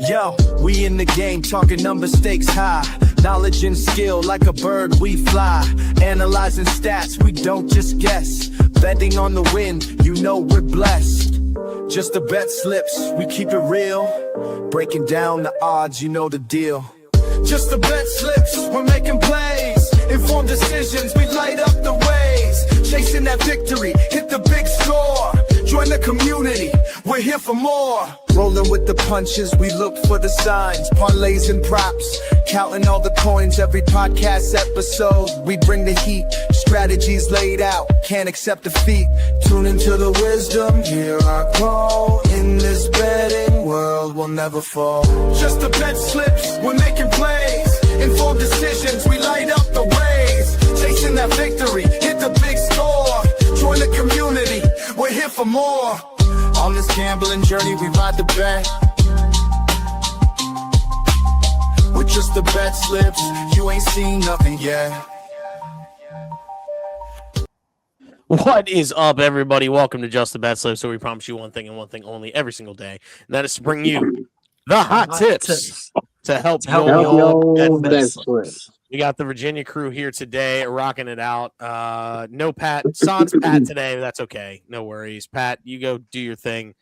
Yo, we in the game, talking number stakes high. Knowledge and skill, like a bird we fly. Analyzing stats, we don't just guess. Betting on the win, you know we're blessed. Just the bet slips, we keep it real. Breaking down the odds, you know the deal. Just the bet slips, we're making plays. Informed decisions, we light up the ways. Chasing that victory, hit the big score. Join the community, we're here for more. Rolling with the punches, we look for the signs. Parlays and props, counting all the coins. Every podcast episode, we bring the heat. Strategies laid out, can't accept defeat. Tune into the wisdom, hear our call. In this betting world, we'll never fall. Just the bet slips, we're making plays. Informed decisions, we light up the ways. Chasing that victory, hit the big score. Join the community, we're here for more. On this gambling journey, we ride the bet. With just the bet slips, you ain't seen nothing yet. What is up, everybody? Welcome to Just the Betslips, so we promise you one thing and one thing only every single day, and that is to bring you the hot tips to help your bet slips. We got the Virginia crew here today, rocking it out. No Pat, sans Pat today. That's okay. No worries. Pat, you go do your thing.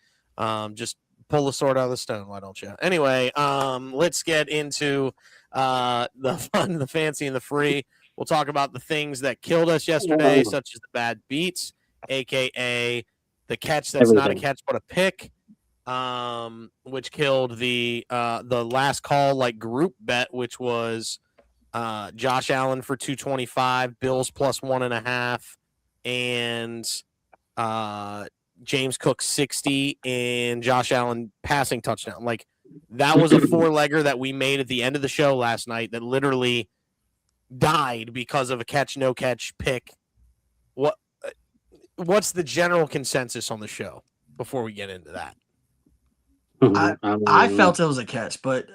Just pull the sword out of the stone, why don't you? Anyway, let's get into the fun, the fancy, and the free. We'll talk about the things that killed us yesterday, such as the bad beats, a.k.a. the catch that's not a catch but a pick, which killed the last call like group bet, which was Josh Allen for 225, Bills plus 1.5, and James Cook 60, and Josh Allen passing touchdown. Like, that was a four-legger that we made at the end of the show last night that literally died because of a catch, no catch pick. What's the general consensus on the show before we get into that? I felt it was a catch, but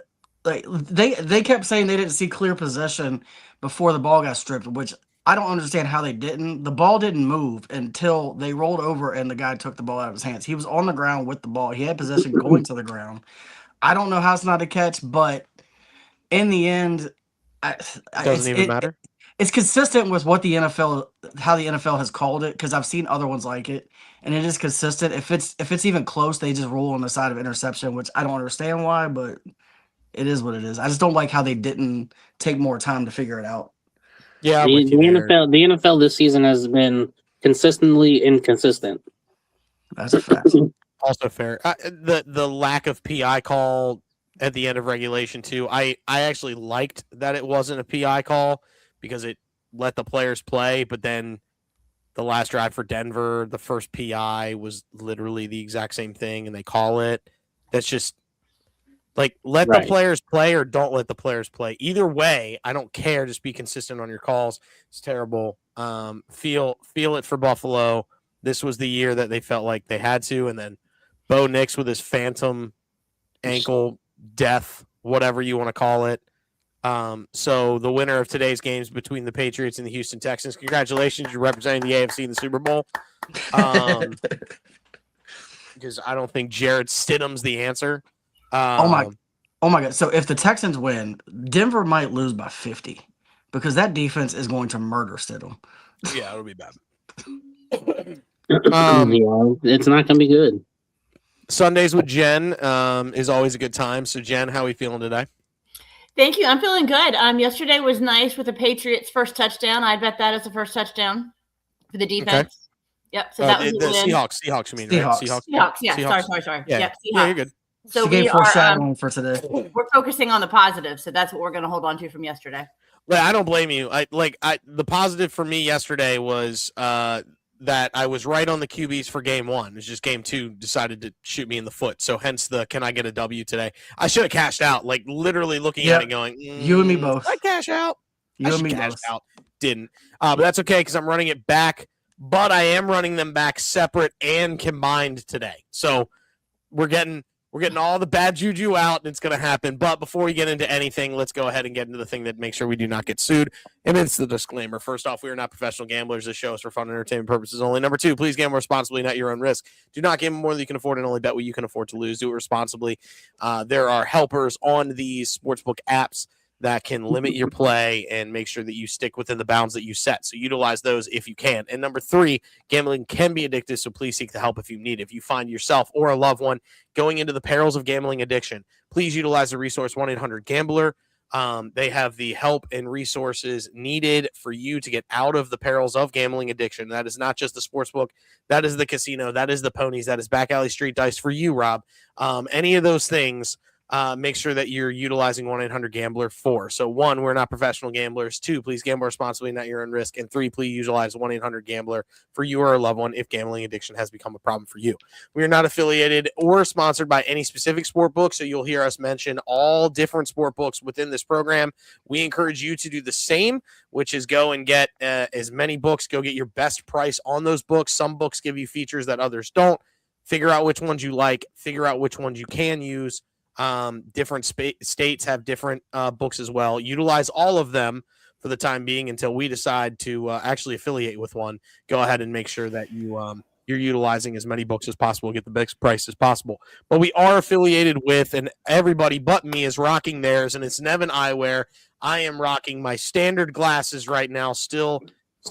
like they kept saying they didn't see clear possession before the ball got stripped, which I don't understand how they didn't. The ball didn't move until they rolled over and the guy took the ball out of his hands. He was on the ground with the ball. He had possession going to the ground. I don't know how it's not a catch, but in the end, Doesn't even matter. It's consistent with what the NFL, how the NFL has called it, because I've seen other ones like it, and it is consistent. If it's even close, they just rule on the side of interception, which I don't understand why, but it is what it is. I just don't like how they didn't take more time to figure it out. Yeah, the NFL this season has been consistently inconsistent. That's a fact. Also fair. The lack of PI call at the end of regulation too. I actually liked that it wasn't a PI call because it let the players play, but then the last drive for Denver, the first PI was literally the exact same thing, and they call it. That's just like, let the players play or don't let the players play. Either way, I don't care. Just be consistent on your calls. It's terrible. Feel it for Buffalo. This was the year that they felt like they had to, and then Bo Nix with his phantom ankle death, whatever you want to call it. So the winner of today's games between the Patriots and the Houston Texans, congratulations, you're representing the AFC in the Super Bowl. Because I don't think Jared Stidham's the answer. Oh my God. So if the Texans win, Denver might lose by 50 because that defense is going to murder Stidham. Yeah, it'll be bad. It's not going to be good. Sundays with Jen is always a good time. So, Jen, how are we feeling today? Thank you. I'm feeling good. Yesterday was nice with the Patriots' first touchdown. I bet that is the first touchdown for the defense. Okay. Yep. So that was the Seahawks. You mean, right? Seahawks. Yeah. Seahawks. Sorry. Yeah. Yep, Seahawks. Yeah, you're good. So we are for today. We're focusing on the positive, so that's what we're going to hold on to from yesterday. Well, I don't blame you. The positive for me yesterday was that I was right on the QBs for game one. It's just game two decided to shoot me in the foot. So hence the can I get a W today? I should have cashed out. Like, literally looking at it going, you and me both. I cash out. You and me both. Didn't. But that's okay because I'm running it back. But I am running them back separate and combined today. So we're getting We're getting all the bad juju out, and it's going to happen. But before we get into anything, let's go ahead and get into the thing that makes sure we do not get sued. And it's the disclaimer. First off, we are not professional gamblers. This show is for fun and entertainment purposes only. Number two, please gamble responsibly, not your own risk. Do not gamble more than you can afford and only bet what you can afford to lose. Do it responsibly. There are helpers on these sportsbook apps that can limit your play and make sure that you stick within the bounds that you set. So utilize those if you can. And number three, gambling can be addictive, so please seek the help if you need. If you find yourself or a loved one going into the perils of gambling addiction, please utilize the resource 1-800-GAMBLER. They have the help and resources needed for you to get out of the perils of gambling addiction. That is not just the sportsbook. That is the casino. That is the ponies. That is back alley street dice for you, Rob. Any of those things, make sure that you're utilizing 1-800-GAMBLER for. So 1, we're not professional gamblers. 2, please gamble responsibly, not your own risk. And 3, please utilize 1-800-GAMBLER for you or a loved one if gambling addiction has become a problem for you. We are not affiliated or sponsored by any specific sport book, so you'll hear us mention all different sport books within this program. We encourage you to do the same, which is go and get as many books. Go get your best price on those books. Some books give you features that others don't. Figure out which ones you like. Figure out which ones you can use. Different states have different books as well. Utilize all of them for the time being until we decide to actually affiliate with one. Go ahead and make sure that you're utilizing as many books as possible, get the best price as possible. But we are affiliated with, and everybody but me is rocking theirs, and it's Nevin Eyewear. I am rocking my standard glasses right now, still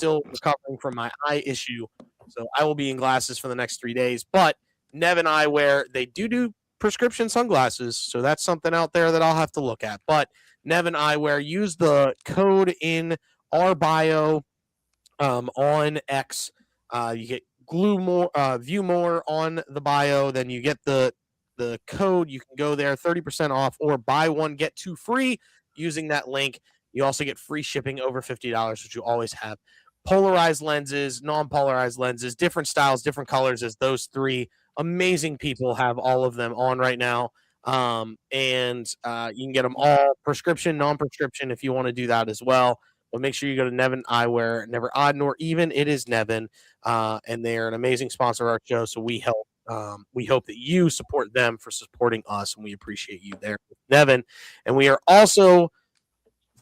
recovering from my eye issue. So I will be in glasses for the next 3 days. But Nevin Eyewear, they do prescription sunglasses, so that's something out there that I'll have to look at. But Nevin Eyewear, use the code in our bio on X. You get view more on the bio, then you get the code. You can go there, 30% off, or buy one get two free using that link. You also get free shipping over $50, which you always have. Polarized lenses, non-polarized lenses, different styles, different colors, as those three amazing people have all of them on right now. And you can get them all prescription, non-prescription if you want to do that as well. But make sure you go to Nevin Eyewear, never odd nor even. It is Nevin, and they're an amazing sponsor of our show. So we hope that you support them for supporting us, and we appreciate you there, Nevin. And we are also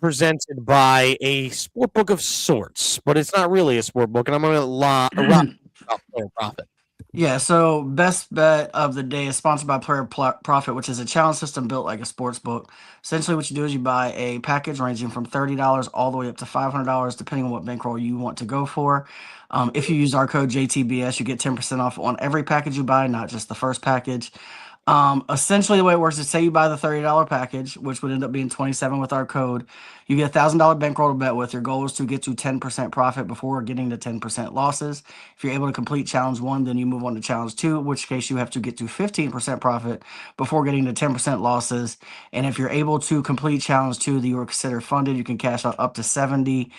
presented by a sport book of sorts, but it's not really a sport book. And I'm going to rock about Player Profit. Yeah, so best bet of the day is sponsored by Player Profit, which is a challenge system built like a sports book. Essentially, what you do is you buy a package ranging from $30 all the way up to $500, depending on what bankroll you want to go for. If you use our code JTBS, you get 10% off on every package you buy, not just the first package. Essentially, the way it works is, say you buy the $30 package, which would end up being $27 with our code. You get a $1,000 bankroll to bet with. Your goal is to get to 10% profit before getting to 10% losses. If you're able to complete challenge 1, then you move on to challenge 2, in which case you have to get to 15% profit before getting to 10% losses. And if you're able to complete challenge 2, that you are considered funded, you can cash out up to 70%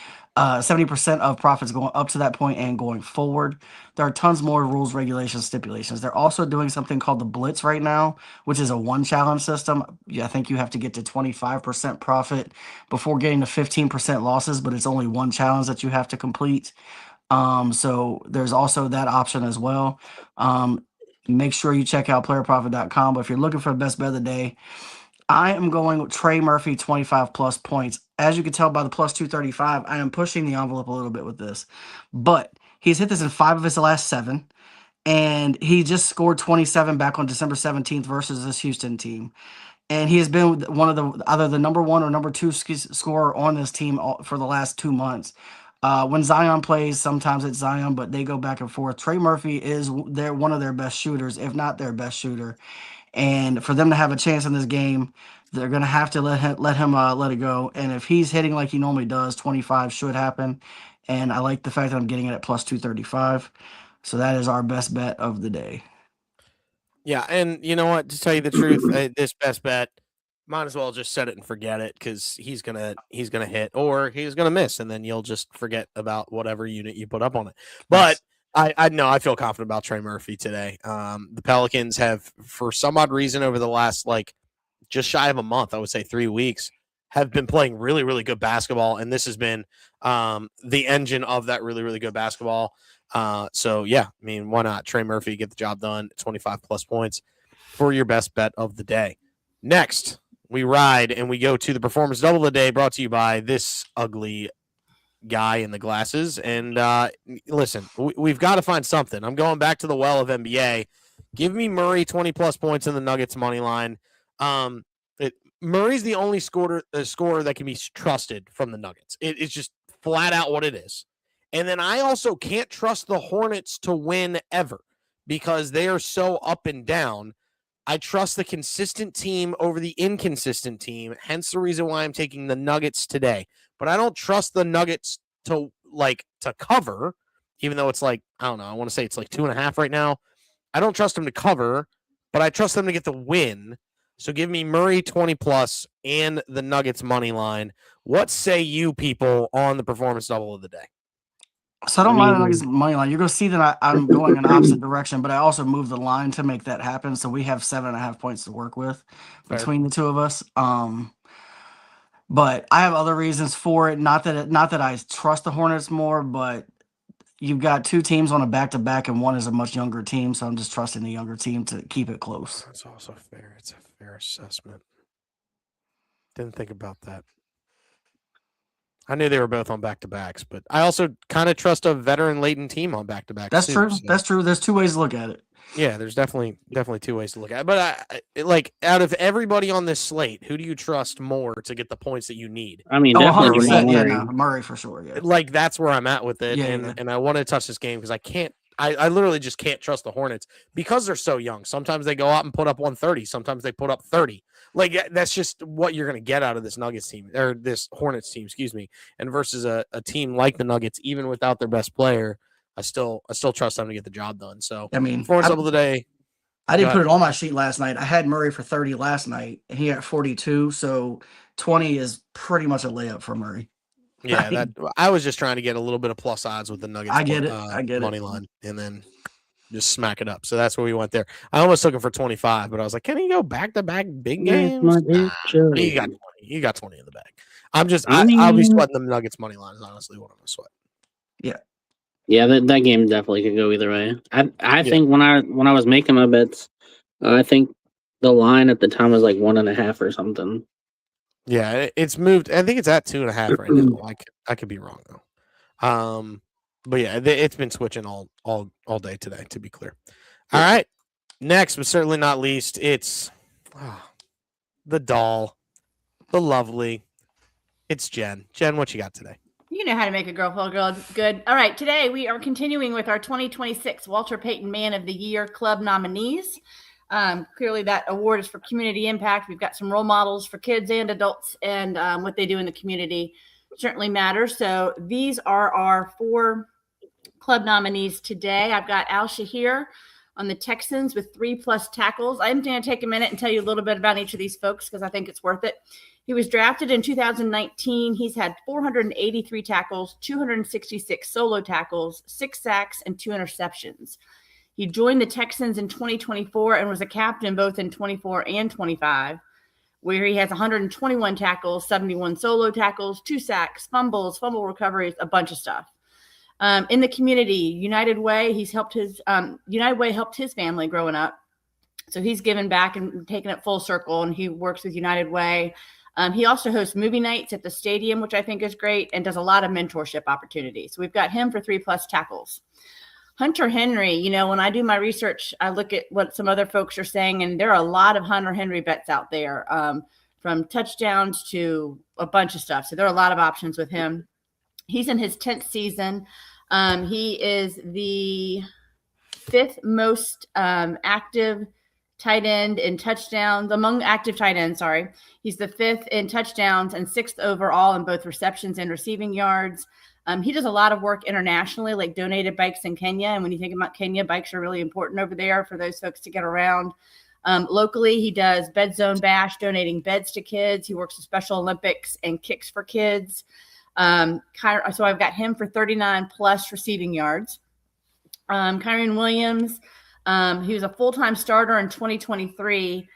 of profits going up to that point and going forward. There are tons more rules, regulations, stipulations. They're also doing something called the Blitz right now, which is a one challenge system. I think you have to get to 25% profit before getting to 15% losses, but it's only one challenge that you have to complete. So there's also that option as well. Make sure you check out playerprofit.com. But if you're looking for the best bet of the day, I am going with Trey Murphy, 25 plus points. As you can tell by the plus 235, I am pushing the envelope a little bit with this. But he's hit this in 5 of his last 7. And he just scored 27 back on December 17th versus this Houston team. And he has been one of the either the number 1 or number 2 scorer on this team for the last 2 months. When Zion plays, sometimes it's Zion, but they go back and forth. Trey Murphy is one of their best shooters, if not their best shooter. And for them to have a chance in this game, they're going to have to let him let it go. And if he's hitting like he normally does, 25 should happen. And I like the fact that I'm getting it at plus 235. So that is our best bet of the day. Yeah, and you know what? To tell you the truth, this best bet, might as well just set it and forget it, because he's gonna hit or he's gonna miss, and then you'll just forget about whatever unit you put up on it. But I know I feel confident about Trey Murphy today. The Pelicans have, for some odd reason, over the last just shy of a month, I would say 3 weeks, have been playing really, really good basketball, and this has been the engine of that really, really good basketball. So yeah, I mean, why not? Trey Murphy, get the job done, 25 plus points. for your best bet of the day. Next, we ride and we go to the performance double of the day, brought to you by this ugly guy in the glasses. And listen, we've got to find something. I'm going back to the well of NBA. Give me Murray 20-plus points in the Nuggets money line. Murray's the only scorer that can be trusted from the Nuggets. It's just flat out what it is. And then I also can't trust the Hornets to win ever because they are so up and down. I trust the consistent team over the inconsistent team, hence the reason why I'm taking the Nuggets today. But I don't trust the Nuggets to cover, even though it's like, I don't know, I want to say it's like 2.5 right now. I don't trust them to cover, but I trust them to get the win. So give me Murray 20-plus and the Nuggets money line. What say you people on the performance double of the day? So I don't mind the Nuggets money line. You're going to see that I'm going in the opposite direction, but I also moved the line to make that happen. So we have 7.5 points to work with between the two of us. But I have other reasons for it. Not that I trust the Hornets more, but you've got two teams on a back-to-back, and one is a much younger team. So I'm just trusting the younger team to keep it close. That's also fair. It's a fair assessment. Didn't think about that. I knew they were both on back-to-backs, but I also kind of trust a veteran laden team on back-to-backs. That's too, true. so. That's true. There's two ways to look at it. Yeah, there's definitely two ways to look at it. But out of everybody on this slate, who do you trust more to get the points that you need? I mean, definitely 100%. Murray. Yeah, Murray for sure. Yeah. That's where I'm at with it. Yeah, and I want to touch this game because I can't. I literally just can't trust the Hornets because they're so young. Sometimes they go out and put up 130. Sometimes they put up 30. That's just what you're going to get out of this Nuggets team or this Hornets team, excuse me. And versus a team like the Nuggets, even without their best player, I still trust them to get the job done. So I mean, performance double of the day. I didn't put it on my sheet last night. I had Murray for 30 last night, and he got 42. So 20 is pretty much a layup for Murray. Yeah, I was just trying to get a little bit of plus odds with the Nuggets. I get it. I get money line, and then just smack it up. So that's where we went there. I almost took him for 25, but I was like, can he go back to back big games? He got 20. He got 20 in the bag. I'll be sweating the Nuggets money line. Is honestly what I'm gonna sweat. Yeah. Yeah, that game definitely could go either way. I think when I was making my bets, I think the line at the time was like 1.5 or something. Yeah, it's moved. I think it's at 2.5 right now. I could be wrong though. But yeah, it's been switching all day today. To be clear. All right. Next, but certainly not least, it's the doll, the lovely. It's Jen. Jen, what you got today? You know how to make a girl feel good. All right. Today we are continuing with our 2026 Walter Payton Man of the Year Club nominees. Clearly that award is for community impact. We've got some role models for kids and adults, and what they do in the community certainly matters. So these are our 4 club nominees today. I've got Al Shahir on the Texans with 3+ tackles. I'm going to take a minute and tell you a little bit about each of these folks because I think it's worth it. He was drafted in 2019. He's had 483 tackles, 266 solo tackles, 6 sacks, and 2 interceptions. He joined the Texans in 2024 and was a captain both in 24 and 25, where he has 121 tackles, 71 solo tackles, 2 sacks, fumbles, fumble recoveries, a bunch of stuff. In the community, United Way, United Way helped his family growing up. So he's given back and taken it full circle, and he works with United Way. He also hosts movie nights at the stadium, which I think is great, and does a lot of mentorship opportunities. So we've got him for 3+ tackles. Hunter Henry, when I do my research, I look at what some other folks are saying, and there are a lot of Hunter Henry bets out there, from touchdowns to a bunch of stuff. So there are a lot of options with him. He's in his 10th season. He is the 5th most active tight end in touchdowns among active tight ends. Sorry. He's the 5th in touchdowns and 6th overall in both receptions and receiving yards. He does a lot of work internationally, like donated bikes in Kenya. And when you think about Kenya, bikes are really important over there for those folks to get around. Locally, he does Bed Zone Bash, donating beds to kids. He works with Special Olympics and kicks for kids. So I've got him for 39+ receiving yards. Kyron Williams, he was a full-time starter in 2023.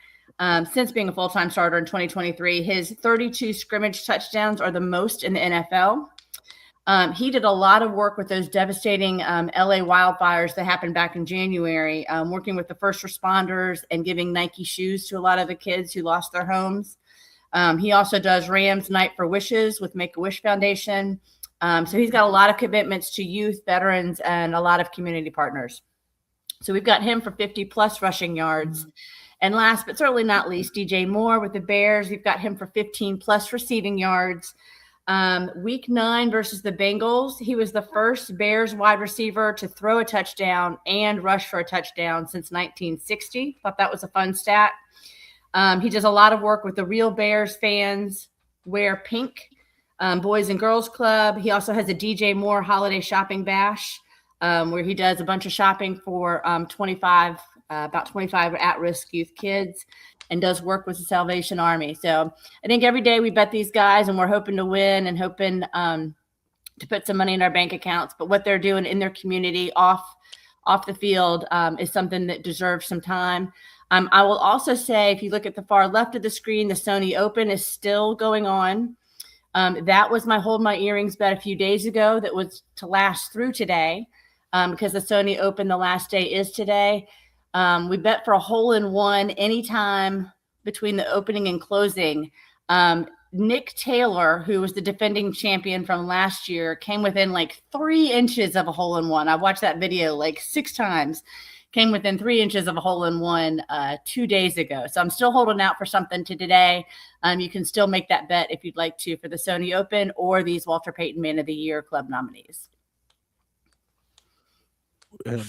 Since being a full-time starter in 2023, his 32 scrimmage touchdowns are the most in the NFL. He did a lot of work with those devastating LA wildfires that happened back in January, working with the first responders and giving Nike shoes to a lot of the kids who lost their homes. He also does Rams Night for Wishes with Make-A-Wish Foundation. So he's got a lot of commitments to youth, veterans, and a lot of community partners. So we've got him for 50-plus rushing yards. And last but certainly not least, DJ Moore with the Bears. We've got him for 15-plus receiving yards. Week 9 versus the Bengals, he was the first Bears wide receiver to throw a touchdown and rush for a touchdown since 1960. Thought that was a fun stat. He does a lot of work with the Real Bears fans wear pink, Boys and Girls Club. He also has a DJ Moore holiday shopping bash, where he does a bunch of shopping for about 25 at-risk youth kids, and does work with the Salvation Army. So I think every day we bet these guys, and we're hoping to win and hoping to put some money in our bank accounts. But what they're doing in their community off the field is something that deserves some time. I will also say, if you look at the far left of the screen, the Sony Open is still going on. That was my Hold My Earrings bet a few days ago that was to last through today, because the Sony Open, the last day is today. We bet for a hole-in-one anytime between the opening and closing. Nick Taylor, who was the defending champion from last year, came within like 3 inches of a hole-in-one. I've watched that video like 6 times. Came within 3 inches of a hole-in-one 2 days ago. So I'm still holding out for something to today. You can still make that bet if you'd like to for the Sony Open or these Walter Payton Man of the Year Club nominees.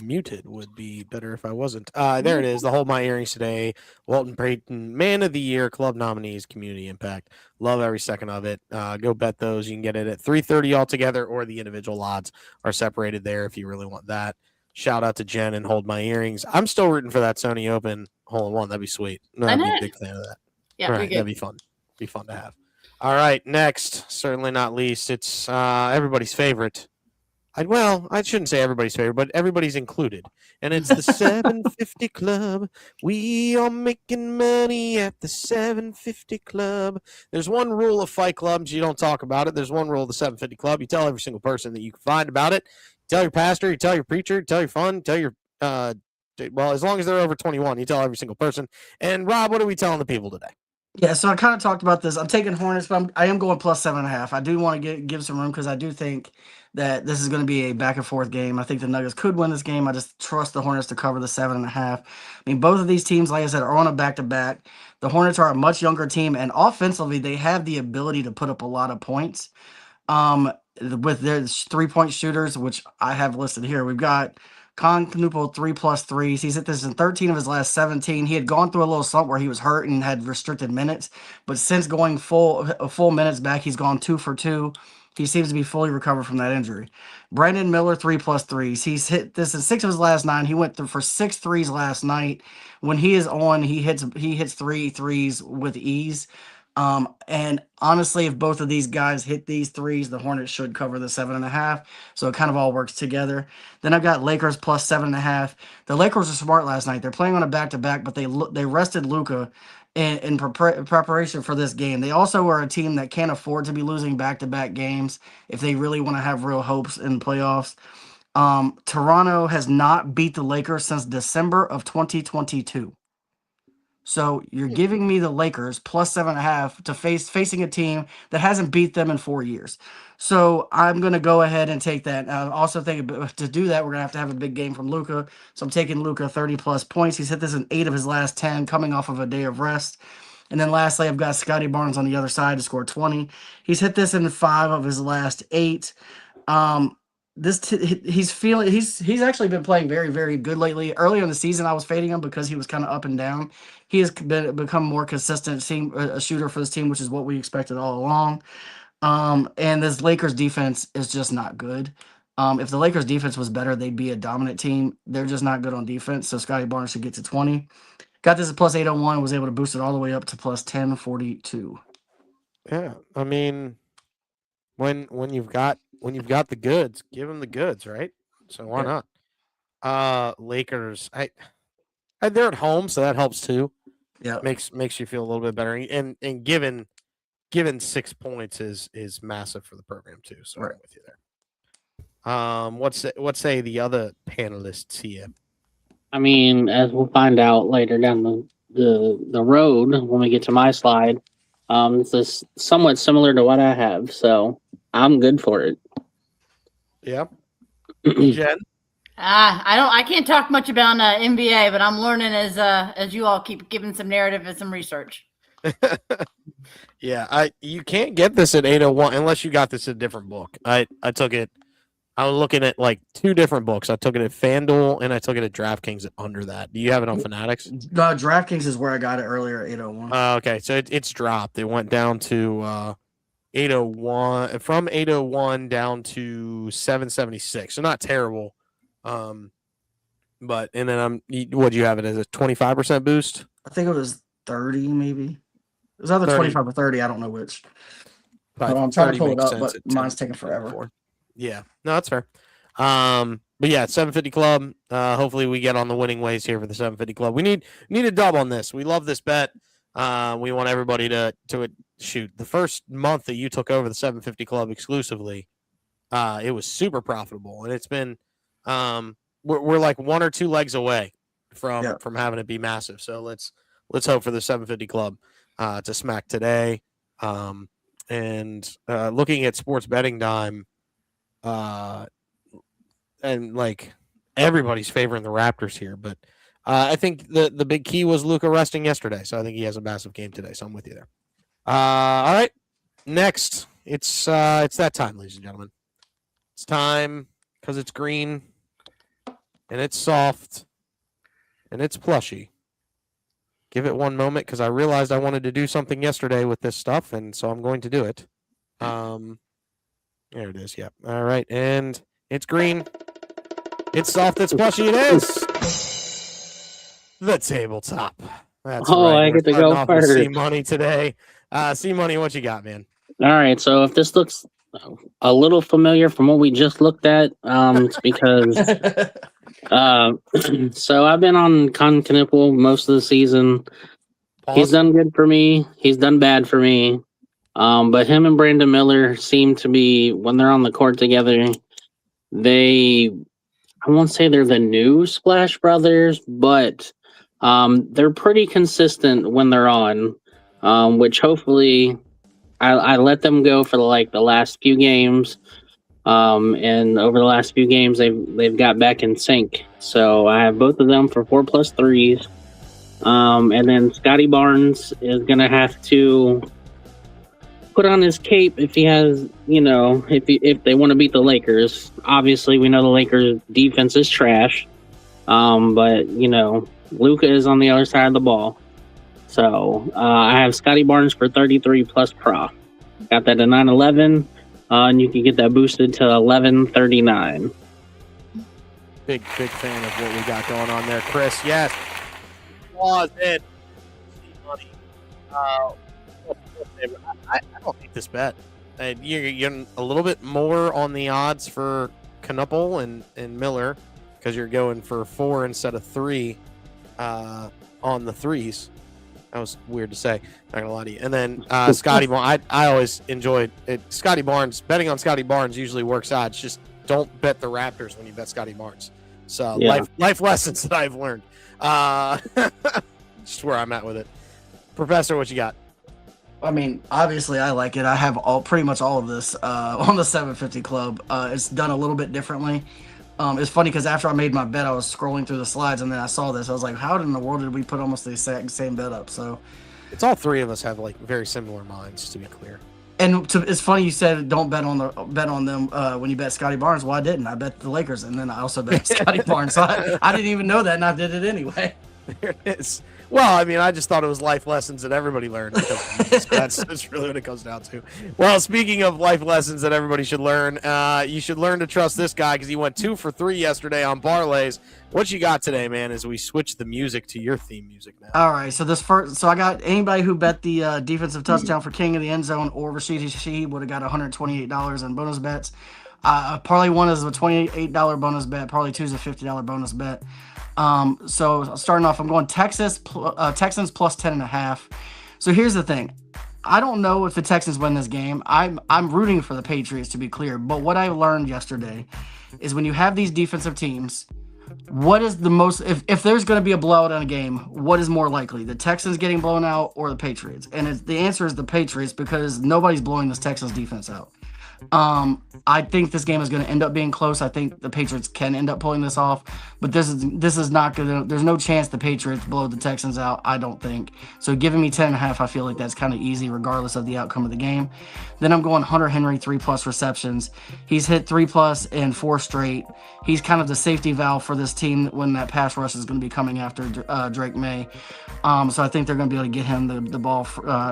Muted would be better if I wasn't. There it is. The Hold My Earrings today. Walton Payton Man of the Year Club nominees, Community Impact. Love every second of it. Go bet those. You can get it at $3.30 altogether, or the individual odds are separated there if you really want that. Shout out to Jen and Hold My Earrings. I'm still rooting for that Sony Open hole-in-one. That'd be sweet. I'd be a big fan of that. Yeah, right, that'd be fun. Be fun to have. All right, next, certainly not least, it's everybody's favorite. I shouldn't say everybody's favorite, but everybody's included. And it's the 750 Club. We are making money at the 750 Club. There's one rule of Fight Clubs. You don't talk about it. There's one rule of the 750 Club. You tell every single person that you can find about it. You tell your pastor, you tell your preacher, you tell your fun, tell your, as long as they're over 21, you tell every single person. And Rob, what are we telling the people today? Yeah, so I kind of talked about this. I'm taking Hornets, but I am going plus 7.5. I do want to give some room because I do think that this is going to be a back and forth game. I think the Nuggets could win this game. I just trust the Hornets to cover the 7.5. I mean, both of these teams, like I said, are on a back-to-back. The Hornets are a much younger team, and offensively, they have the ability to put up a lot of points. With their 3-point shooters, which I have listed here, we've got Knuppel 3+ threes. He's hit this in 13 of his last 17. He had gone through a little slump where he was hurt and had restricted minutes, but since going full minutes back, he's gone 2 for 2. He seems to be fully recovered from that injury. Brandon Miller 3+ threes. He's hit this in 6 of his last 9. He went through for 6 threes last night. When he is on, he hits 3 threes with ease. And honestly, if both of these guys hit these threes, the Hornets should cover the 7.5. So it kind of all works together. Then I've got Lakers plus 7.5. The Lakers are smart last night. They're playing on a back-to-back, but they rested Luka in preparation for this game. They also are a team that can't afford to be losing back-to-back games if they really want to have real hopes in playoffs. Toronto has not beat the Lakers since December of 2022. So you're giving me the Lakers plus 7.5 to facing a team that hasn't beat them in 4 years. So I'm going to go ahead and take that. I also think to do that, we're going to have a big game from Luka. So I'm taking Luka 30+ points. He's hit this in 8 of his last 10, coming off of a day of rest. And then lastly, I've got Scotty Barnes on the other side to score 20. He's hit this in 5 of his last 8. He's actually been playing very, very good lately. Earlier in the season, I was fading him because he was kind of up and down. He has become more consistent a shooter for this team, which is what we expected all along. And this Lakers defense is just not good. If the Lakers defense was better, they'd be a dominant team. They're just not good on defense. So Scotty Barnes should get to 20. Got this at plus 801. Was able to boost it all the way up to plus 1042. Yeah, I mean, when you've got the goods, give them the goods, right? So why not? Lakers, they're at home, so that helps too. Yeah, makes you feel a little bit better. And given 6 points is massive for the program too. So I'm with you there. What say the other panelists here? I mean, as we'll find out later down the road when we get to my slide, this is somewhat similar to what I have, so I'm good for it. Yep. Jen? I can't talk much about NBA, but I'm learning as you all keep giving some narrative and some research. Yeah, you can't get this at 801 unless you got this in a different book. I took it. I was looking at like two different books. I took it at FanDuel and I took it at DraftKings under that. Do you have it on Fanatics? DraftKings is where I got it earlier, 801. Okay, so it's dropped. It went down to 801 from 801 down to 776. So not terrible. But and then what do you have it as a 25% boost? I think it was 30 maybe. It was either 25 or 30. I don't know which. I'm trying to pull it up, but mine's taking forever. Yeah, no, that's fair. But yeah, 750 Club. Hopefully we get on the winning ways here for the 750 Club. We need a dub on this. We love this bet. We want everybody to shoot. The first month that you took over the 750 Club exclusively, it was super profitable, and it's been we're like one or two legs away from having it be massive. So let's hope for the 750 Club to smack today. And looking at Sports Betting Dime. And like everybody's favoring the Raptors here, but I think the big key was Luka resting yesterday, so I think he has a massive game today. So I'm with you there. All right, next it's that time, ladies and gentlemen. It's time because it's green and it's soft and it's plushy. Give it one moment because I realized I wanted to do something yesterday with this stuff, and so I'm going to do it. There it is. Yep. All right. And it's green. It's soft. It's plushy. It is. The tabletop. That's right. I get to go first. C Money today. C Money, what you got, man? All right. So if this looks a little familiar from what we just looked at, it's because so I've been on Con Knipple most of the season. Pause. He's done good for me. He's done bad for me. But him and Brandon Miller seem to be, when they're on the court together, I won't say they're the new Splash Brothers, but they're pretty consistent when they're on, which hopefully I let them go for the last few games. And over the last few games, they've got back in sync. So I have both of them for 4+3s. And then Scotty Barnes is going to have to put on his cape if he has, if they want to beat the Lakers. Obviously, we know the Lakers defense is trash. But Luka is on the other side of the ball. So I have Scotty Barnes for 33 plus Pro. Got that at 911, and you can get that boosted to 1139. Big fan of what we got going on there, Chris. Yes. Pause it. Money. I don't think this bet. You're a little bit more on the odds for Knuppel and Miller because you're going for 4 instead of 3 on the threes. That was weird to say. Not gonna lie to you. And then Scotty Barnes. I always enjoyed it. Scotty Barnes. Betting on Scotty Barnes usually works out. It's just don't bet the Raptors when you bet Scotty Barnes. So life lessons that I've learned. Just where I'm at with it. Professor, what you got? I mean, obviously, I like it. I have pretty much all of this on the 750 Club. It's done a little bit differently. It's funny because after I made my bet, I was scrolling through the slides and then I saw this. I was like, how in the world did we put almost the same bet up? So it's all three of us have like very similar minds, to be clear. And it's funny you said don't bet on them when you bet Scotty Barnes. Well, I didn't. I bet the Lakers, and then I also bet Scotty Barnes. So I didn't even know that, and I did it anyway. There it is. Well, I mean, I just thought it was life lessons that everybody learned. That's really what it comes down to. Well, speaking of life lessons that everybody should learn, you should learn to trust this guy because he went 2 for 3 yesterday on parlays. What you got today, man, as we switch the music to your theme music now? All right, so I got anybody who bet the defensive touchdown for King of the End Zone or Rashid Shaheed would have got $128 in bonus bets. Parlay 1 is a $28 bonus bet. Parlay 2 is a $50 bonus bet. So starting off, I'm going Texans plus 10.5. So here's the thing. I don't know if the Texans win this game. I'm rooting for the Patriots, to be clear. But what I learned yesterday is when you have these defensive teams, what is the most, if there's going to be a blowout in a game, what is more likely, the Texans getting blown out or the Patriots? And the answer is the Patriots, because nobody's blowing this Texans defense out. I think this game is going to end up being close. I think the Patriots can end up pulling this off, but this is not going to. There's no chance the Patriots blow the Texans out. I don't think so. Giving me 10.5, I feel like that's kind of easy, regardless of the outcome of the game. Then I'm going Hunter Henry 3+ receptions. He's hit 3+ in 4 straight. He's kind of the safety valve for this team when that pass rush is going to be coming after Drake May. So I think they're going to be able to get him the ball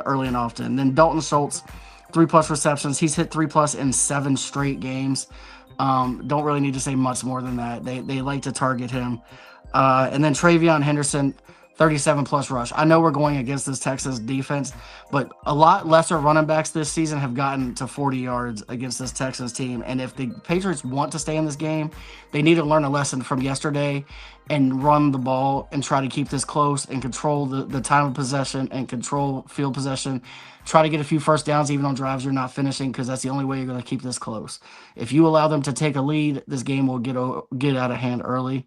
early and often. Then Dalton Schultz, 3+ receptions. He's hit 3+ in 7 straight games. Don't really need to say much more than that. They like to target him. And then Travion Henderson, 37+ rush. I know we're going against this Texas defense, but a lot lesser running backs this season have gotten to 40 yards against this Texans team. And if the Patriots want to stay in this game, they need to learn a lesson from yesterday and run the ball and try to keep this close and control the time of possession and control field possession. Try to get a few first downs even on drives you're not finishing, because that's the only way you're going to keep this close. If you allow them to take a lead, this game will get out of hand early.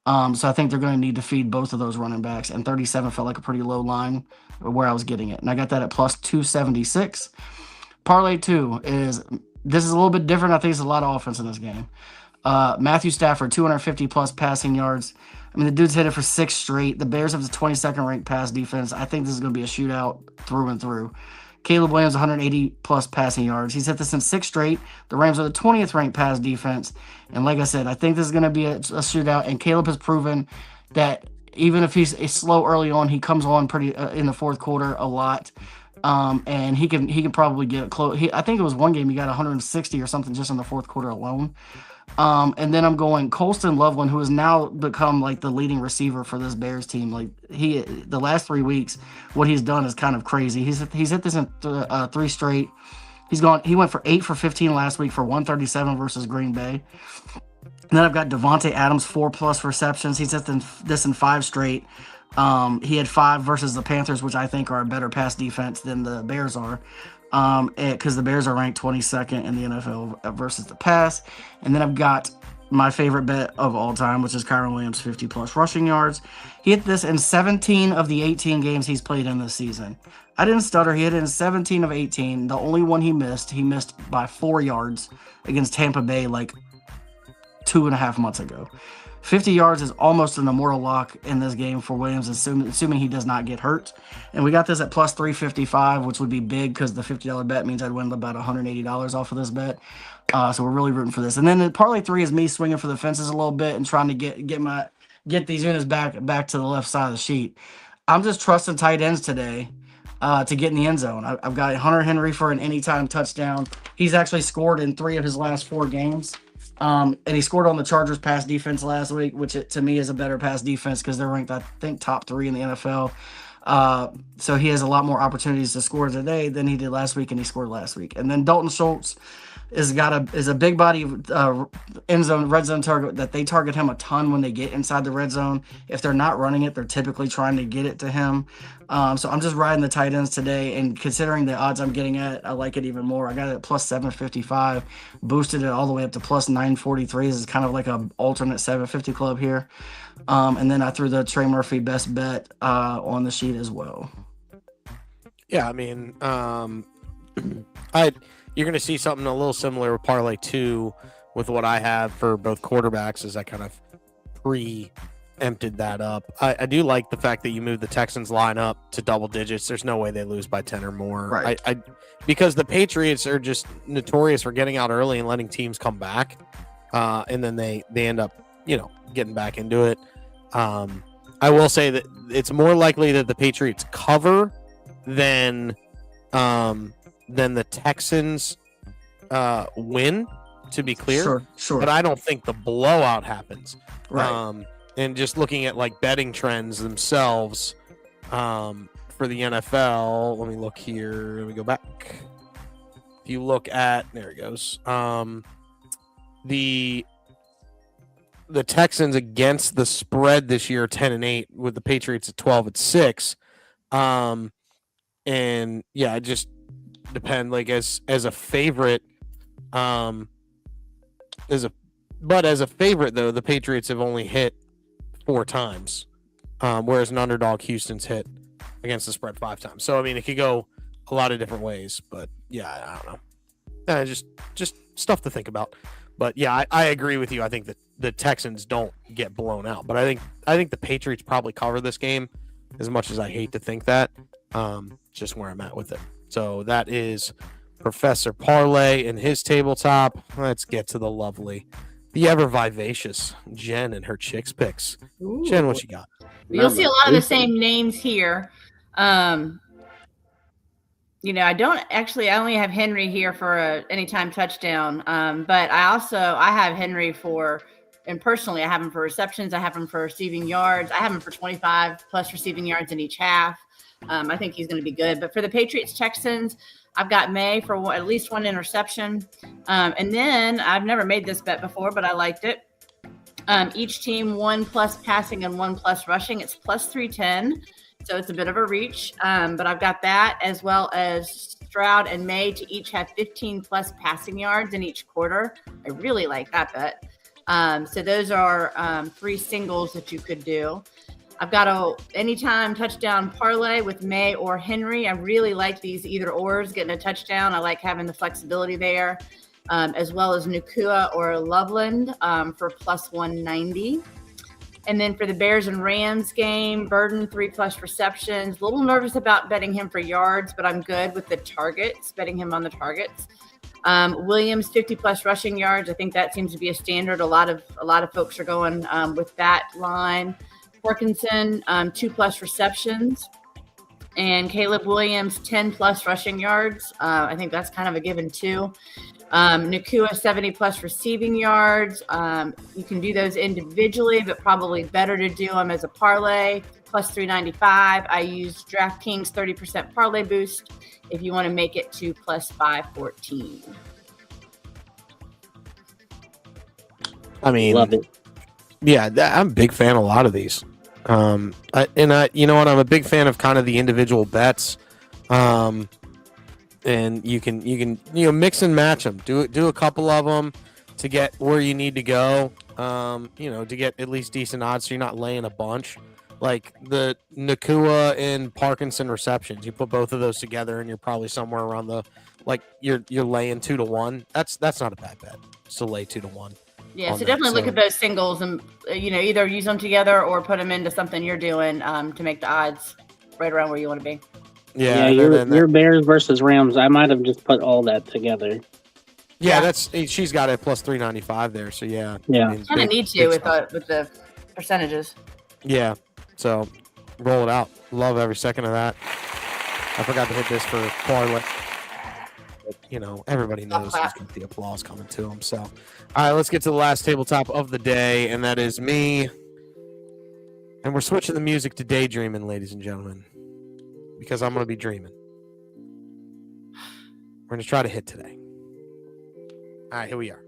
So I think they're going to need to feed both of those running backs, and 37 felt like a pretty low line where I was getting it. And I got that at plus 276. Parlay 2 is a little bit different. I think there's a lot of offense in this game. Matthew Stafford, 250+ passing yards. I mean, the dude's hit it for 6 straight. The Bears have the 22nd ranked pass defense. I think this is going to be a shootout through and through. Caleb Williams, 180+ passing yards. He's hit this in 6 straight. The Rams are the 20th ranked pass defense. And like I said, I think this is going to be a shootout. And Caleb has proven that even if he's slow early on, he comes on pretty in the fourth quarter a lot. And he can probably get close. I think it was one game he got 160 or something just in the fourth quarter alone. And then I'm going Colston Loveland, who has now become like the leading receiver for this Bears team. Like the last 3 weeks, what he's done is kind of crazy. He's hit this in 3 straight. He went for 8 for 15 last week for 137 versus Green Bay. And then I've got Devontae Adams, 4+ receptions. He's hit this in 5 straight. He had 5 versus the Panthers, which I think are a better pass defense than the Bears are. Because the Bears are ranked 22nd in the NFL versus the pass. And then I've got my favorite bet of all time, which is Kyron Williams, 50+ rushing yards. He hit this in 17 of the 18 games he's played in this season. I didn't stutter. He hit it in 17 of 18. The only one he missed by 4 yards against Tampa Bay like 2.5 months ago. 50 yards is almost an immortal lock in this game for Williams, assuming he does not get hurt. And we got this at plus 355, which would be big because the $50 bet means I'd win about $180 off of this bet. So we're really rooting for this. And then the parlay 3 is me swinging for the fences a little bit and trying to get these units back to the left side of the sheet. I'm just trusting tight ends today to get in the end zone. I've got Hunter Henry for an anytime touchdown. He's actually scored in 3 of his last 4 games. And he scored on the Chargers pass defense last week, which to me is a better pass defense because they're ranked, I think, top 3 in the NFL. So he has a lot more opportunities to score today than he did last week, and he scored last week. And then Dalton Schultz is a big body end zone, red zone target that they target him a ton when they get inside the red zone. If they're not running it, they're typically trying to get it to him. So I'm just riding the tight ends today, and considering the odds I'm getting at, I like it even more. I got it at plus 755, boosted it all the way up to plus 943. This is kind of like an alternate 750 club here. And then I threw the Trey Murphy best bet on the sheet as well. Yeah, I mean, you're going to see something a little similar with parlay 2 with what I have for both quarterbacks, as I kind of preempted that up. I do like the fact that you moved the Texans line up to double digits. There's no way they lose by 10 or more. Right. Because the Patriots are just notorious for getting out early and letting teams come back. And then they end up, getting back into it. I will say that it's more likely that the Patriots cover than the Texans win, to be clear. Sure. But I don't think the blowout happens. Right. And just looking at like betting trends themselves for the NFL, let me look here. Let me go back. If you look at, there it goes. The Texans against the spread this year, 10-8, with the Patriots at 12-6. And yeah, it just depend, like as a favorite, as a But as a favorite, though, the Patriots have only hit 4 times, whereas an underdog, Houston's hit against the spread 5 times. So, I mean, it could go a lot of different ways. But, yeah, I don't know. Just stuff to think about. But, yeah, I agree with you. I think that the Texans don't get blown out. But I think the Patriots probably cover this game, as much as I hate to think that. Just where I'm at with it. So, that is Professor Parlay and his tabletop. Let's get to the ever vivacious Jen and her Chicks Picks. Ooh. Jen, what you got? You'll see a lot of the same names here. I only have Henry here for a anytime touchdown. But I have Henry and personally, I have him for receptions. I have him for receiving yards. I have him for 25 plus receiving yards in each half. I think he's going to be good. But for the Patriots Texans, I've got May for at least 1 interception. And then I've never made this bet before, but I liked it. Each team 1+ passing and 1+ rushing. It's plus 310. So it's a bit of a reach. But I've got that as well as Stroud and May to each have 15+ passing yards in each quarter. I really like that bet. So those are 3 singles that you could do. I've got a anytime touchdown parlay with May or Henry. I really like these either ors getting a touchdown. I like having the flexibility there, as well as Nakua or Loveland for plus 190. And then for the Bears and Rams game, Burden 3+ receptions. A little nervous about betting him for yards, but I'm good with the targets, betting him on the targets. Williams 50+ rushing yards. I think that seems to be a standard. A lot of folks are going with that line. Parkinson, 2+ receptions, and Caleb Williams, 10+ rushing yards. I think that's kind of a given too. Nakua, 70+ receiving yards. You can do those individually, but probably better to do them as a parlay. Plus 395. I use DraftKings 30% parlay boost if you want to make it to plus 514. I mean, Love it. Yeah, I'm a big fan of a lot of these. You know what? I'm a big fan of kind of the individual bets. And you can mix and match them. Do a couple of them to get where you need to go. To get at least decent odds, so you're not laying a bunch. Like the Nakua and Parkinson receptions, you put both of those together, and you're probably somewhere around you're laying 2 to 1. That's not a bad bet. So lay 2 to 1. Yeah, so definitely look at those singles and either use them together or put them into something you're doing to make the odds right around where you want to be. Yeah, your Bears versus Rams. I might have just put all that together. Yeah, she's got it plus 395 there. So yeah. I mean, kind of need to with the percentages. Yeah, so roll it out. Love every second of that. I forgot to hit this for parlay. Everybody knows he's got the applause coming to him. So, all right, let's get to the last tabletop of the day, and that is me. And we're switching the music to Daydreaming, ladies and gentlemen, because I'm going to be dreaming. We're going to try to hit today. All right, here we are.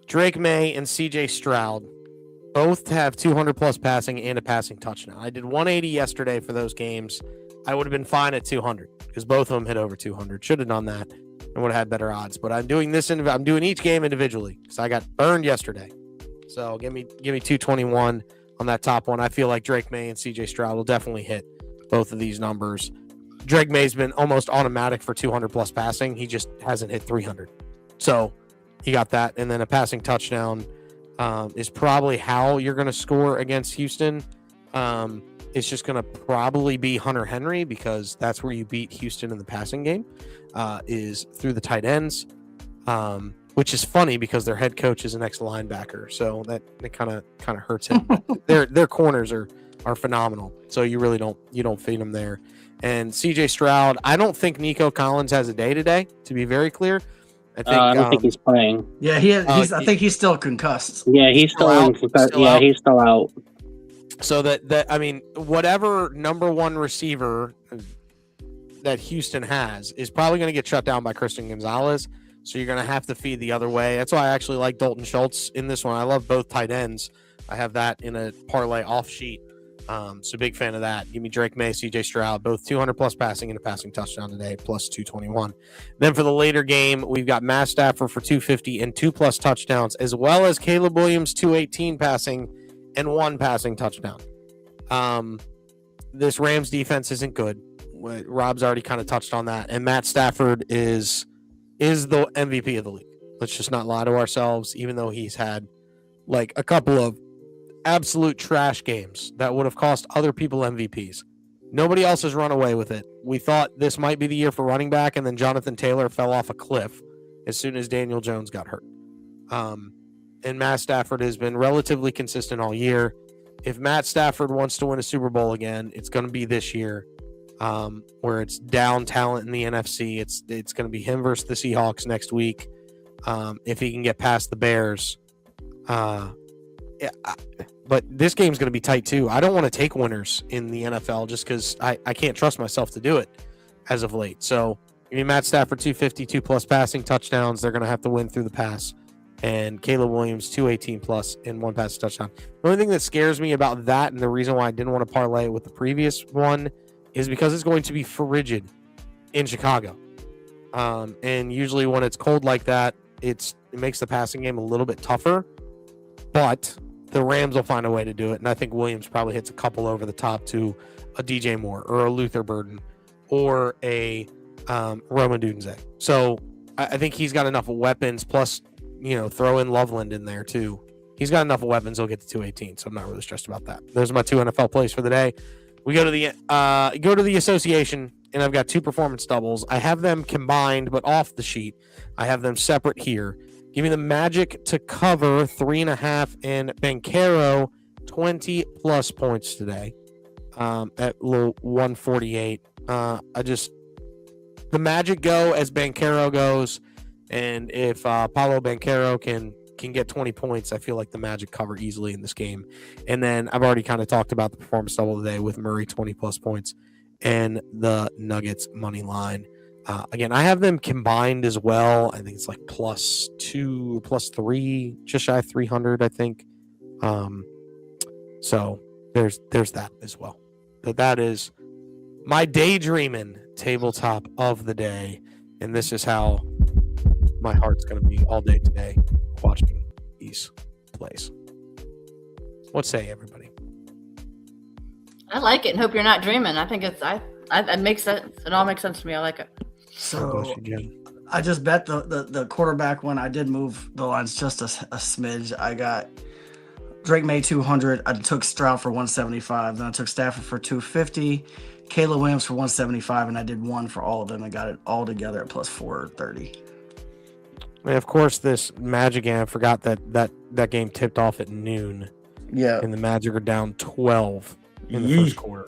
Drake May and CJ Stroud both have 200+ passing and a passing touchdown. I did 180 yesterday for those games. I would have been fine at 200 because both of them hit over 200. Should have done that and would have had better odds. But I'm doing this. I'm doing each game individually because I got burned yesterday. So give me 221 on that top one. I feel like Drake May and CJ Stroud will definitely hit both of these numbers. Drake May's been almost automatic for 200+ passing. He just hasn't hit 300. So he got that. And then a passing touchdown is probably how you're going to score against Houston. It's just going to probably be Hunter Henry because that's where you beat Houston in the passing game, is through the tight ends, which is funny because their head coach is an ex-linebacker, so that kind of hurts him. Their corners are phenomenal, so you really don't feed them there. And CJ Stroud, I don't think Nico Collins has a day today, to be very clear. I don't think he's playing. Yeah, I think he's still concussed. Yeah, he's still out. He's still out. So whatever number one receiver that Houston has is probably going to get shut down by Christian Gonzalez. So you're going to have to feed the other way. That's why I actually like Dalton Schultz in this one. I love both tight ends. I have that in a parlay off sheet. So big fan of that. Give me Drake May, CJ Stroud, both 200 plus passing and a passing touchdown today, plus 221. Then for the later game, we've got Matt Stafford for 250 and 2+ touchdowns, as well as Caleb Williams 218 passing and 1 passing touchdown. This Rams defense isn't good. Rob's already kind of touched on that, and Matt Stafford is the MVP of the league. Let's just not lie to ourselves, even though he's had like a couple of absolute trash games that would have cost other people MVPs. Nobody else has run away with it. We thought this might be the year for running back, and then Jonathan Taylor fell off a cliff as soon as Daniel Jones got hurt. And Matt Stafford has been relatively consistent all year. If Matt Stafford wants to win a Super Bowl again, it's going to be this year, where it's down talent in the NFC. It's going to be him versus the Seahawks next week. If he can get past the Bears. But this game's going to be tight too. I don't want to take winners in the NFL just because I can't trust myself to do it as of late. So, I mean, Matt Stafford 250, 2+ passing touchdowns. They're going to have to win through the pass. And Caleb Williams 218+ and 1 passing touchdown. The only thing that scares me about that, and the reason why I didn't want to parlay it with the previous one, is because it's going to be frigid in Chicago. And usually when it's cold like that, it makes the passing game a little bit tougher. But the Rams will find a way to do it, and I think Williams probably hits a couple over the top to a DJ Moore or a Luther Burden or a Roman Dunze. So I think he's got enough weapons, plus, throw in Loveland in there too. He's got enough weapons, he'll get to 218, so I'm not really stressed about that. Those are my 2 NFL plays for the day. We go to the association, and I've got 2 performance doubles. I have them combined, but off the sheet. I have them separate here. Give me the Magic to cover 3.5 and Banchero 20+ points today at low 148. The Magic go as Banchero goes, and if Paulo Banchero can get 20 points, I feel like the Magic cover easily in this game. And then I've already kind of talked about the performance double today with Murray 20+ points and the Nuggets money line. Again, I have them combined as well. I think it's like +2, +3, just shy of 300, I think. So there's that as well. But that is my daydreaming tabletop of the day, and this is how my heart's going to be all day today watching these plays. What say everybody? I like it and hope you're not dreaming. I think it makes sense. It all makes sense to me. I like it. So I just bet the quarterback one. I did move the lines just a smidge. I got Drake May 200. I took Stroud for 175. Then I took Stafford for 250. Caleb Williams for 175, and I did 1 for all of them. I got it all together at +430. And of course, this Magic game, I forgot that game tipped off at noon. Yeah. And the Magic are down 12 in the first quarter.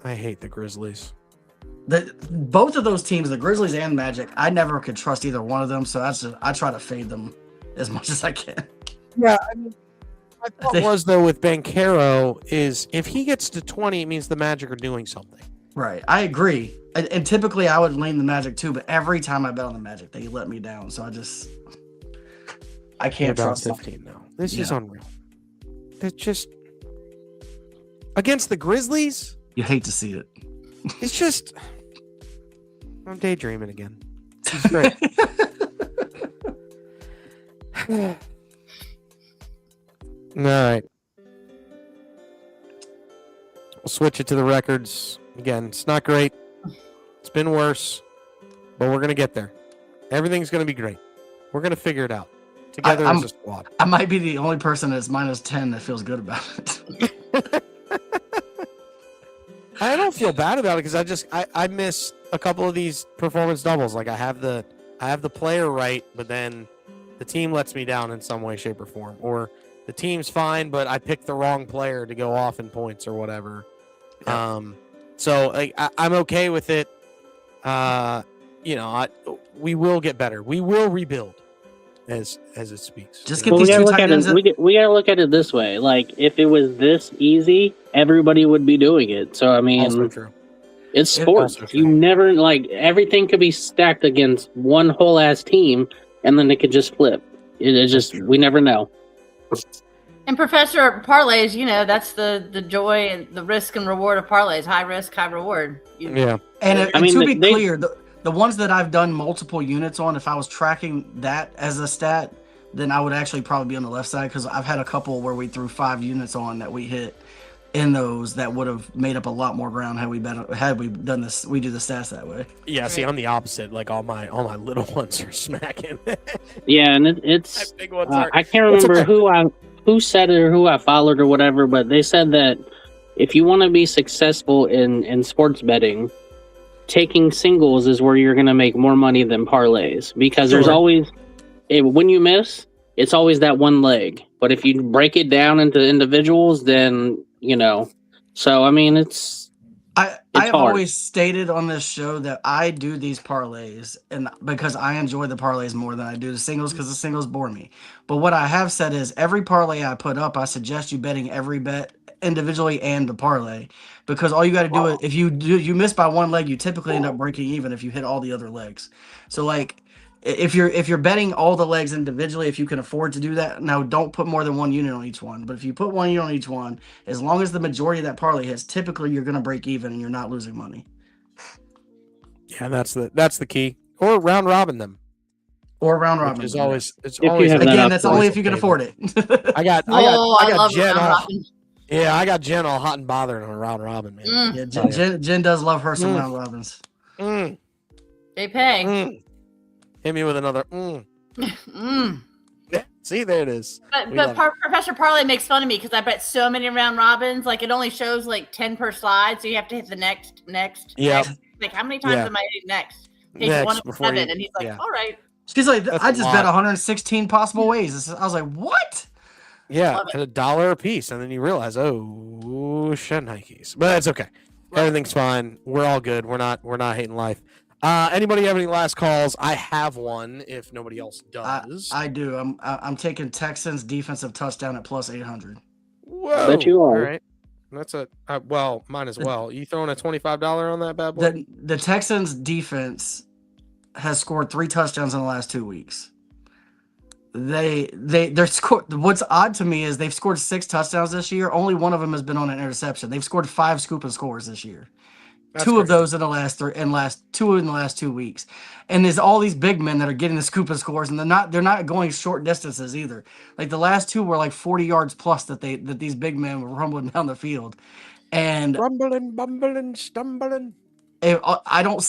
I hate the Grizzlies. Both of those teams, the Grizzlies and Magic, I never could trust either one of them, so I try to fade them as much as I can. Yeah, I mean, my thought was, though, with Banchero is if he gets to 20, it means the Magic are doing something. Right, I agree. And typically I would lean the Magic too, but every time I bet on the Magic, they let me down. So I can't trust 15 now. This is unreal. They're just against the Grizzlies. You hate to see it. It's just I'm daydreaming again. It's great. All right. We'll switch it to the records. Again, it's not great. It's been worse, but we're going to get there. Everything's going to be great. We're going to figure it out together as a squad. I might be the only person that's -10 that feels good about it. I don't feel bad about it because I miss a couple of these performance doubles. Like I have the player right, but then the team lets me down in some way, shape, or form. Or the team's fine, but I picked the wrong player to go off in points or whatever. Yeah. So I'm okay with it. We will get better. We will rebuild as it speaks. Just get these two tight ends. We gotta look at it this way. Like if it was this easy, everybody would be doing it. So I mean, also true. It's sports. You never everything could be stacked against one whole ass team, and then it could just flip. It just we never know. And Professor parlays, that's the joy and the risk and reward of parlays. High risk, high reward. Yeah. And I mean, to be they- clear, the ones that I've done multiple units on, if I was tracking that as a stat, then I would actually probably be on the left side, because I've had a couple where we threw 5 units on that we hit in those that would have made up a lot more ground had we done this. We do the stats that way. Yeah, see, I'm the opposite. Like all my little ones are smacking. Yeah, and it's My big ones are. I can't It's remember okay. who said it or who I followed or whatever, but they said that if you want to be successful in sports betting, taking singles is where you're going to make more money than parlays, because there's Sure. always when you miss, it's always that one leg. But if you break it down into individuals, then So I mean, it's I have hard. always stated on this show that I do these parlays and because I enjoy the parlays more than I do the singles, because the singles bore me. But what I have said is every parlay I put up, I suggest you betting every bet individually and the parlay, because all you got to do is if you miss by one leg, you typically end up breaking even if you hit all the other legs. So like if you're betting all the legs individually, if you can afford to do that, now don't put more than one unit on each one. But if you put one unit on each one, as long as the majority of that parlay hits, typically you're going to break even and you're not losing money. Yeah, that's the key. Or round robin them. Or round robin. Which is always it's you always have that Again, up that's for only us. if you can afford it. I got love Jen round all, robin. yeah, I got Jen all hot and bothered on a round robin, man. Mm, Yeah, Jen does love her some round robins. Mm, they pay. mm. Hit me with another. Mm. Yeah, see, there it is. But, We but love Professor Parlay makes fun of me because I bet so many round robins. Like it only shows like 10 per slide, so you have to hit the next. Yeah. Next. Like how many times Yeah. am I hitting next? Page Next, 1 of before 7, you- and he's like, yeah. "All right." She's like, That's I a just lot. bet 116 possible ways. I was like, what? Yeah, Love it. at $1 a piece, and then you realize, oh shit, Nikes. But it's okay. Right. Everything's fine. We're all good. We're not hating life. Anybody have any last calls? I have one. If nobody else does, I do. I'm taking Texans defensive touchdown at plus 800. Whoa. Bet you are. All right. That's well, mine as well. You throwing a $25 on that bad boy? The Texans defense has scored 3 touchdowns in the last 2 weeks. They're scored. What's odd to me is they've scored 6 touchdowns this year. Only one of them has been on an interception. They've scored 5 scoop and scores this year. That's 2 of crazy. those in the last 2 weeks. And there's all these big men that are getting the scoop and scores, and they're not going short distances either. Like the last 2 were like 40 yards plus that these big men were rumbling down the field. And Rumbling, bumbling, stumbling. I don't,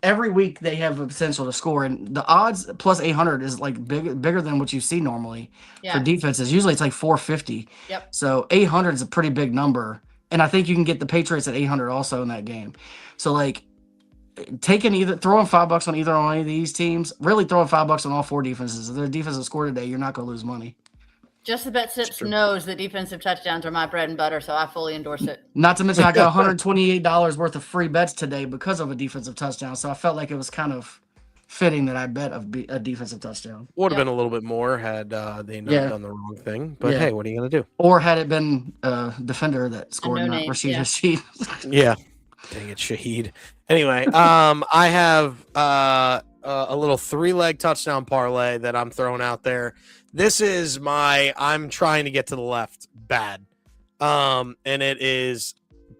every week they have a potential to score, and the odds plus 800 is like bigger than what you see normally Yeah. for defenses. Usually it's like 450. Yep. So 800 is a pretty big number, and I think you can get the Patriots at 800 also in that game. So like throwing $5 on either one of these teams, really throwing $5 on all 4 defenses. If their defensive score today, you're not going to lose money. Just the Betslips knows that defensive touchdowns are my bread and butter, so I fully endorse it. Not to mention I got $128 worth of free bets today because of a defensive touchdown. So I felt like it was kind of fitting that I bet a defensive touchdown. Would have Yep. been a little bit more had they not Yeah. done the wrong thing. But Yeah. hey, what are you gonna do? Or had it been a defender that scored, no not name, Rashid yeah. Shaheed. Yeah. Dang it, Shaheed. Anyway, I have a little 3-leg touchdown parlay that I'm throwing out there. This is I'm trying to get to the left bad. And it is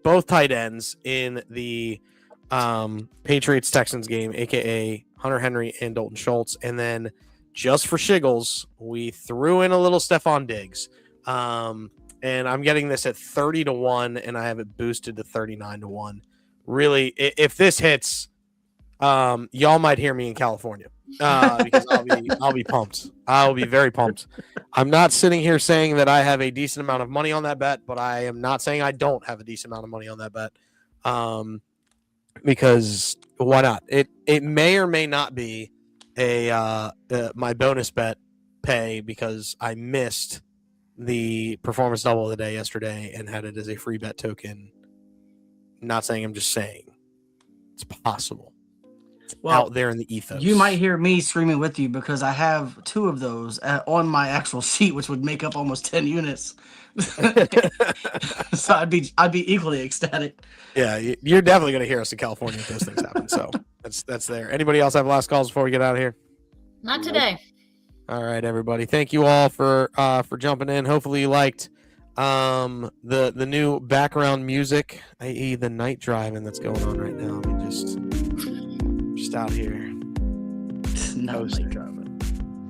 both tight ends in the Patriots Texans game, aka Hunter Henry and Dalton Schultz. And then just for shiggles, we threw in a little Stephon Diggs. And I'm getting this at 30-1, and I have it boosted to 39-1. Really, if this hits, y'all might hear me in California because I'll be pumped. I'll be very pumped. I'm not sitting here saying that I have a decent amount of money on that bet, but I am not saying I don't have a decent amount of money on that bet. Because why not? It may or may not be my bonus bet pay because I missed the performance double of the day yesterday and had it as a free bet token. Not saying, I'm just saying it's possible. Out there in the ethos. You might hear me screaming with you because I have 2 of those on my actual sheet, which would make up almost 10 units. So I'd be equally ecstatic. Yeah, you're definitely going to hear us in California if those things happen. So that's there. Anybody else have last calls before we get out of here? Not today. All right, everybody. Thank you all for jumping in. Hopefully you liked the new background music, i.e. the night driving that's going on right now. I mean, just out here. No night driving.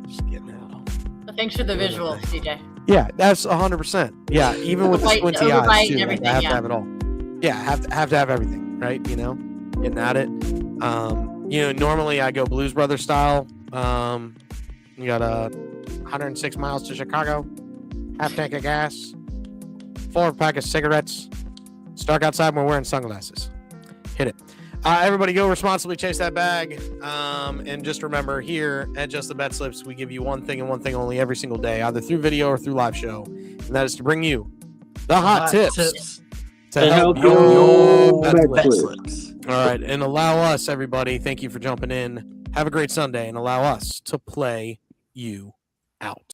Just getting out. Well, thanks for the visuals, DJ. Yeah, that's 100%. Yeah, even with the squinty eyes too. Everything, I have yeah. to have it all. Yeah, have to have everything, right? You know, getting at it. You know, normally I go Blues Brothers style. You got 106 miles to Chicago, half tank of gas, 4-pack of cigarettes. It's dark outside. We're wearing sunglasses. Hit it. Everybody go responsibly, chase that bag. And just remember, here at Just the Betslips, we give you one thing and one thing only every single day, either through video or through live show. And that is to bring you the hot tips to help your Betslips. All right. And allow us, everybody, thank you for jumping in. Have a great Sunday and allow us to play you out.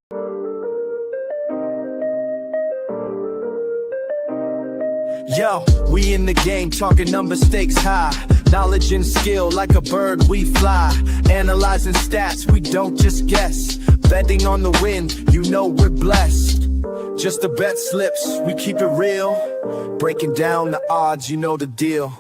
Yo, we in the game talking number stakes high. Knowledge and skill like a bird we fly. Analyzing stats, we don't just guess. Betting on the win, you know we're blessed. Just the bet slips, we keep it real. Breaking down the odds, you know the deal.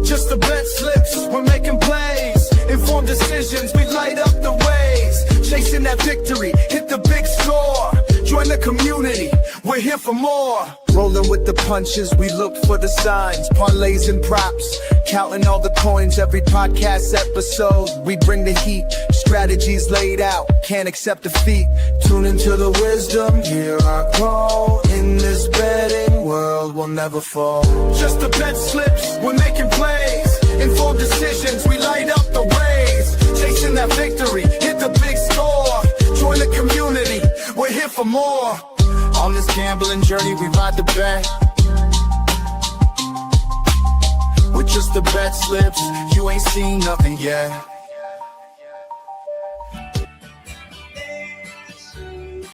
Just the bet slips, we're making plays. Informed decisions, we light up the ways. Chasing that victory, hit the big score. Join the community, we're here for more. Rolling with the punches, we look for the signs. Parlays and props, counting all the coins. Every podcast episode, we bring the heat. Strategies laid out, can't accept defeat. Tune into the wisdom, hear our call. In this betting world, we'll never fall. Just the bet slips, we're making plays. Informed decisions, we light up the ways. Chasing that victory, hit the big score. Join the community, we're here for more. On this gambling journey, we ride the bet. With just the bet slips, you ain't seen nothing yet.